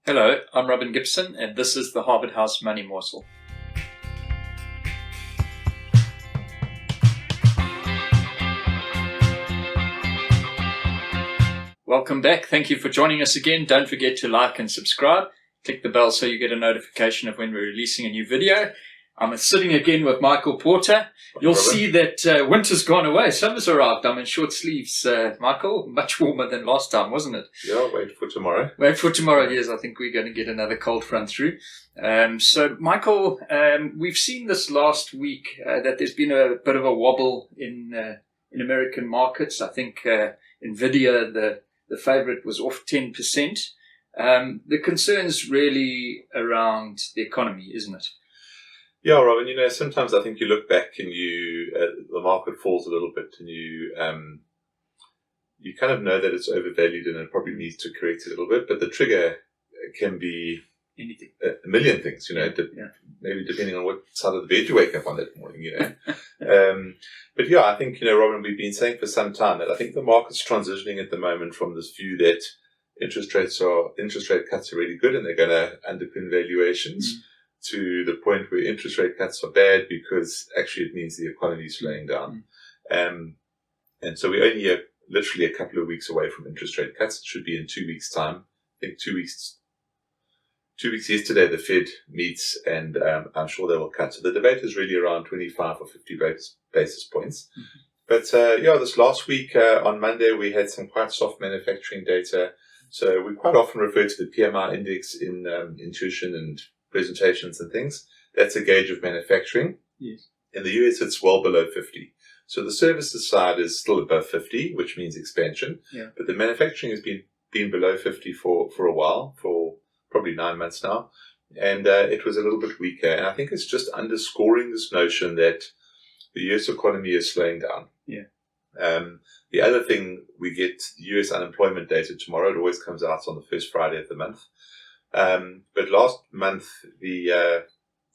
Hello, I'm Robin Gibson, and this is the Harvard House Money Morsel. Welcome back. Thank you for joining us again. Don't forget to like and subscribe. Click the bell so you get a notification of when we're releasing a new video. I'm sitting again with Michael Porter. You'll see that winter's gone away. Summer's arrived. I'm in short sleeves, Michael. Much warmer than last time, wasn't it? Yeah, wait for tomorrow. Wait for tomorrow, yes. I think we're going to get another cold front through. So, Michael, we've seen this last week that there's been a bit of a wobble in American markets. I think NVIDIA, the favorite, was off 10%. The concern's really around the economy, isn't it? Yeah, Robin, sometimes I think you look back and the market falls a little bit and you kind of know that it's overvalued and it probably needs to correct a little bit, but the trigger can be anything, a million things, maybe depending on what side of the bed you wake up on that morning, But yeah, I think, Robin, we've been saying for some time that I think the market's transitioning at the moment from this view that interest rate cuts are really good and they're going to underpin valuations. To the point where interest rate cuts are bad because actually it means the economy is slowing down. And so we're only literally a couple of weeks away from interest rate cuts. It should be in 2 weeks' time. I think 2 weeks yesterday the Fed meets and I'm sure they will cut. So the debate is really around 25 or 50 basis points. But this last week on Monday we had some quite soft manufacturing data. So we quite often refer to the PMI index in intuition and presentations and things. That's a gauge of manufacturing. Yes. In the US, it's well below 50. So the services side is still above 50, which means expansion. Yeah. But the manufacturing has been below 50 for a while, for probably 9 months now. And it was a little bit weaker. And I think it's just underscoring this notion that the US economy is slowing down. Yeah. The other thing, we get US unemployment data tomorrow. It always comes out on the first Friday of the month. But last month, the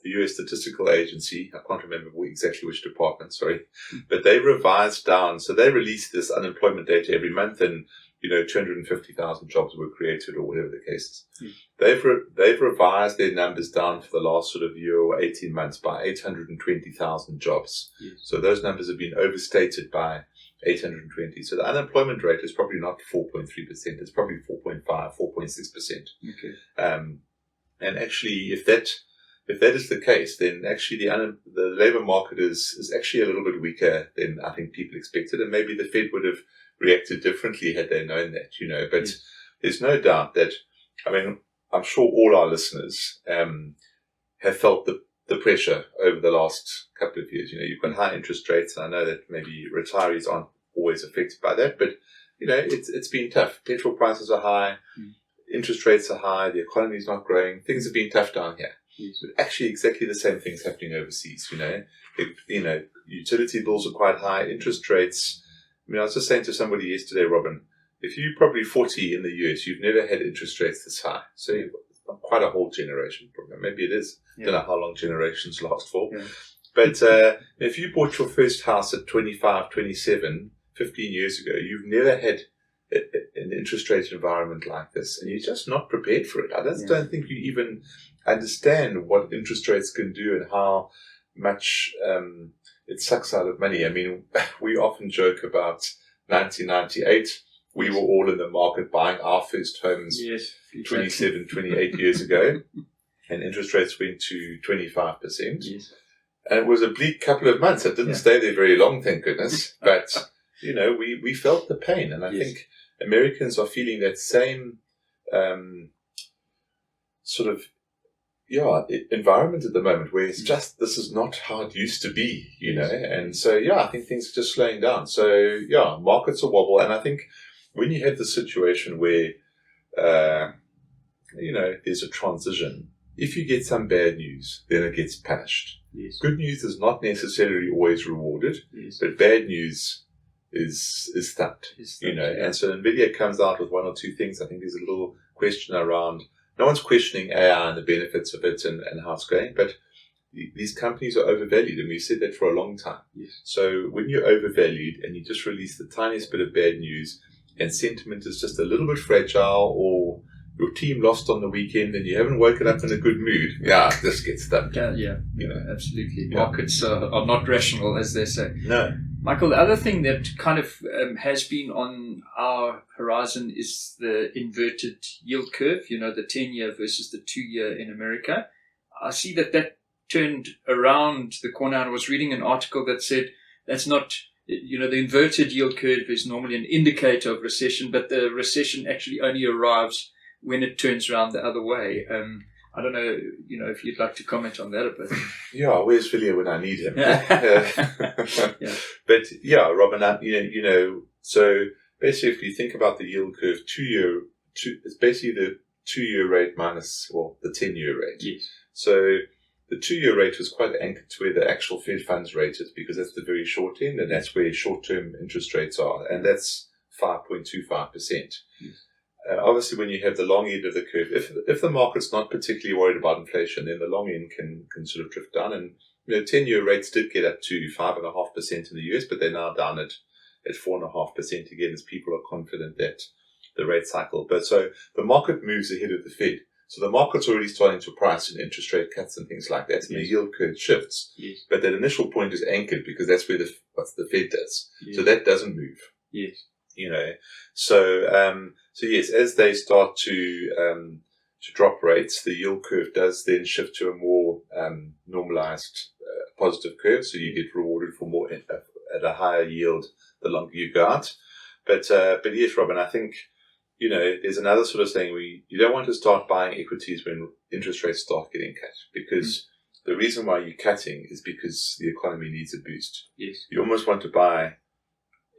U.S. Statistical Agency, I can't remember exactly which department, sorry, but they revised down. So they release this unemployment data every month and, 250,000 jobs were created or whatever the case is. They've revised their numbers down for the last sort of year or 18 months by 820,000 jobs. Yes. So those numbers have been overstated by 820. So the unemployment rate is probably not 4.3%. It's probably 4.5, 4.6%. Okay. And actually, if that is the case, then actually the labor market is actually a little bit weaker than I think people expected. And maybe the Fed would have reacted differently had they known that, But there's no doubt that, I'm sure all our listeners have felt the pressure over the last couple of years. You've got high interest rates, and I know that maybe retirees aren't always affected by that, but it's been tough. Petrol prices are high, interest rates are high, the economy is not growing, things have been tough down here. Yes. But actually exactly the same things happening overseas, utility bills are quite high, interest rates. I was just saying to somebody yesterday, Robin, if you're probably 40 in the US, you've never had interest rates this high. So you've got quite a whole generation problem. Maybe it is. Yeah. Don't know how long generations last for. Yeah. But if you bought your first house at 25, 27, 15 years ago, you've never had an interest rate environment like this. And you're just not prepared for it. I don't think you even understand what interest rates can do and how much it sucks out of money. We often joke about 1998. We were all in the market buying our first homes 27, 28 years ago, and interest rates went to 25%. Yes. And it was a bleak couple of months. It didn't stay there very long, thank goodness. But, we felt the pain. And I think Americans are feeling that same environment at the moment where it's just, this is not how it used to be, And so, I think things are just slowing down. So, markets are wobble. And I think when you have the situation where, there's a transition, if you get some bad news, then it gets punished. Yes. Good news is not necessarily always rewarded, but bad news is thumped, And so NVIDIA comes out with one or two things. I think there's a little question around, no one's questioning AI and the benefits of it and how it's going, but these companies are overvalued, and we've said that for a long time. Yes. So when you're overvalued and you just release the tiniest bit of bad news and sentiment is just a little bit fragile, or your team lost on the weekend and you haven't woken up in a good mood, yeah, this gets done. Absolutely. Markets are not rational, as they say. No. Michael, the other thing that kind of has been on our horizon is the inverted yield curve, the 10-year versus the 2-year in America. I see that turned around the corner. I was reading an article that said that's not, the inverted yield curve is normally an indicator of recession, but the recession actually only arrives when it turns around the other way. I don't know, if you'd like to comment on that a bit. Yeah, where's Villiers when I need him? Yeah. But yeah, Robin, so basically if you think about the yield curve, it's basically the 2-year rate minus, the 10-year rate. Yes. So the 2-year rate was quite anchored to where the actual Fed funds rate is, because that's the very short end, and that's where short-term interest rates are, and that's 5.25%. Yes. Obviously, when you have the long end of the curve, if the market's not particularly worried about inflation, then the long end can sort of drift down. And 10-year rates did get up to 5.5% in the US, but they're now down at 4.5% again, as people are confident that the rate cycle. But so the market moves ahead of the Fed. So the market's already starting to price in interest rate cuts and things like that, and the yield curve shifts. Yes. But that initial point is anchored because that's where what the Fed does. Yes. So that doesn't move. Yes. So yes, as they start to drop rates, the yield curve does then shift to a more normalized positive curve. So you get rewarded for more at a higher yield the longer you go out. But yes, Robin, I think there's another sort of thing where you don't want to start buying equities when interest rates start getting cut, because the reason why you're cutting is because the economy needs a boost. Yes. You almost want to buy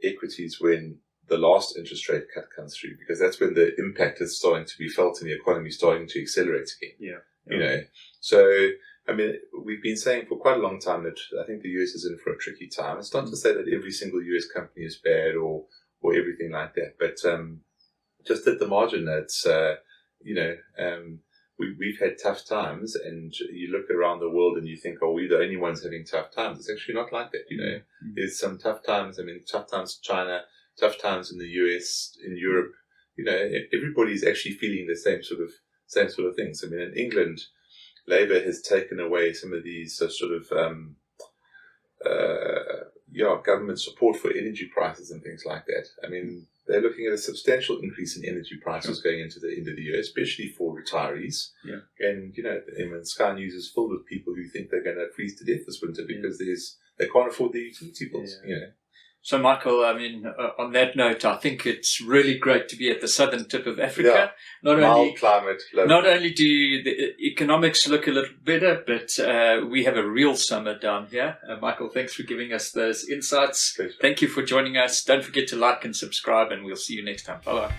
equities when the last interest rate cut comes through, because that's when the impact is starting to be felt and the economy is starting to accelerate again. Yeah. So I mean, we've been saying for quite a long time that I think the US is in for a tricky time. It's not to say that every single US company is bad or everything like that, but just at the margin, it's we've had tough times, and you look around the world and you think, oh, we're the only ones having tough times. It's actually not like that. There's some tough times. I mean, tough times in China, tough times in the US, in Europe. Everybody's actually feeling the same sort of things. I mean, in England, Labour has taken away some of these government support for energy prices and things like that. I mean, they're looking at a substantial increase in energy prices going into the end of the year, especially for retirees. Yeah. And, Sky News is filled with people who think they're going to freeze to death this winter because they can't afford their utility bills. So, Michael, I mean, on that note, I think it's really great to be at the southern tip of Africa. Mild climate. Not only do the economics look a little better, but we have a real summer down here. Michael, thanks for giving us those insights. Pleasure. Thank you for joining us. Don't forget to like and subscribe, and we'll see you next time. Bye-bye.